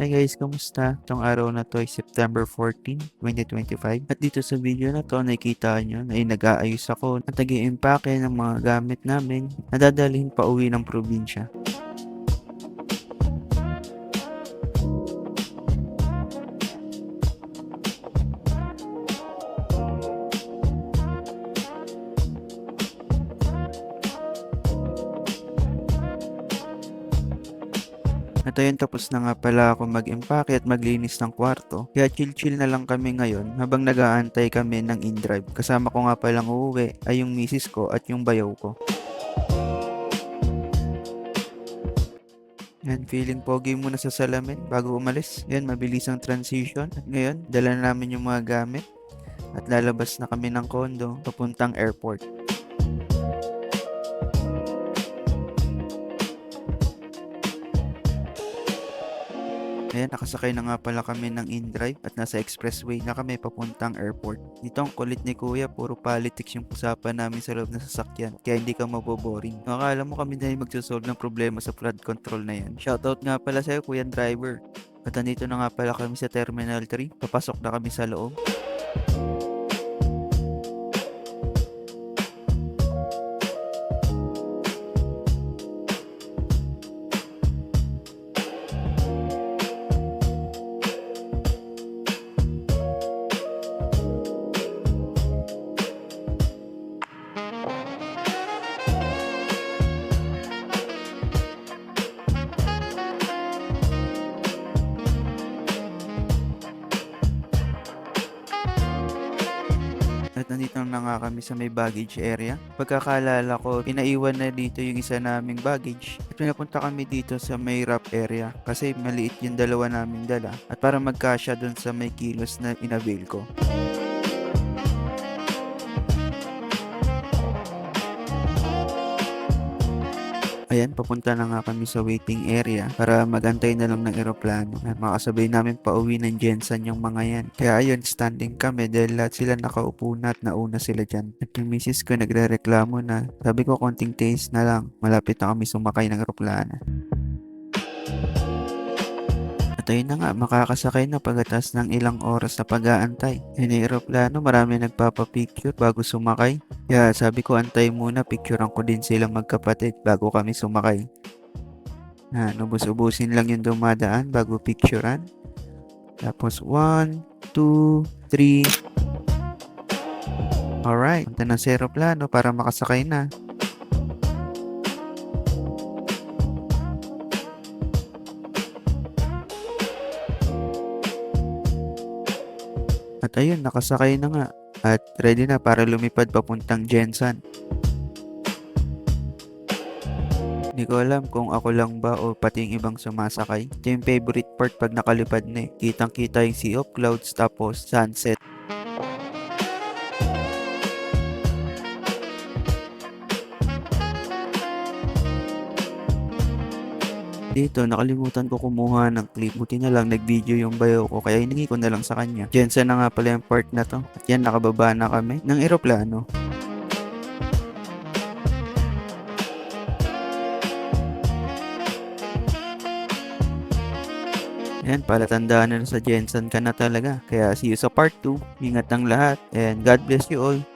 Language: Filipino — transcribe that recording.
Hi guys, kamusta? Itong araw na to ay September 14, 2025. At dito sa video na to, nakikita nyo na nag-aayos ako at nag-i-impake ng mga gamit namin na dadalhin pa uwi ng probinsya. At ayun, tapos na nga pala ako mag-impake at maglinis ng kwarto. Kaya chill-chill na lang kami ngayon habang nag-aantay kami ng in-drive. Kasama ko nga palang uuwi ay yung misis ko at yung bayaw ko. Yan, feeling pogi muna sa salamin bago umalis. Yan, mabilis ang transition. At ngayon, dala na namin yung mga gamit at lalabas na kami ng condo papuntang airport. Ayan, nakasakay na nga pala kami ng in-drive at nasa expressway na kami papuntang airport. Dito ang kulit ni Kuya, puro politics yung usapan namin sa loob ng sasakyan, kaya hindi ka maboboring. Akala mo kami na yung magsasolve ng problema sa flood control na yan. Shoutout nga pala sa'yo, Kuya Driver. At nandito na nga pala kami sa Terminal 3, papasok na kami sa loob. At nandito na nga kami sa may baggage area. Pagkakaalala ko, pinaiwan na dito yung isa naming baggage. At pinapunta kami dito sa may wrap area kasi maliit yung dalawa naming dala. At para magkasya dun sa may kilos na inabil ko. Ayan, papunta na nga kami sa waiting area para magantay na lang ng eroplano na makasabay namin pauwi ng Jensen yung mga yan. Kaya ayun, standing kami dahil lahat sila nakaupo na at nauna sila dyan. At yung misis ko nagre-reklamo na, sabi ko konting taste na lang, malapit na kami sumakay ng eroplano. At ayun na nga, makakasakay na pagkatas ng ilang oras na pag-aantay. Yung eroplano, marami nagpapapicture bago sumakay. Kaya sabi ko, antay muna, picturean ko din silang magkapatid bago kami sumakay. Ubus-ubusin lang yung dumadaan bago picturean. Tapos 1, 2, 3. Alright, punta na sa eroplano para makasakay na. At ayun, nakasakay na nga. At ready na para lumipad papuntang Jensen. Hindi ko alam kung ako lang ba o pati yung ibang sumasakay. Ito yung favorite part pag nakalipad na eh. Kitang kita yung sea of clouds tapos sunset. Dito, nakalimutan ko kumuha ng clip. Buti na lang, nag-video yung bayo ko. Kaya hiningi ko na lang sa kanya. Jensen na nga pala yung part na to. At yan, nakababa na kami ng eroplano. Yan, palatandaan na sa Jensen ka na talaga. Kaya see you sa part 2. Ingat ng lahat. And God bless you all.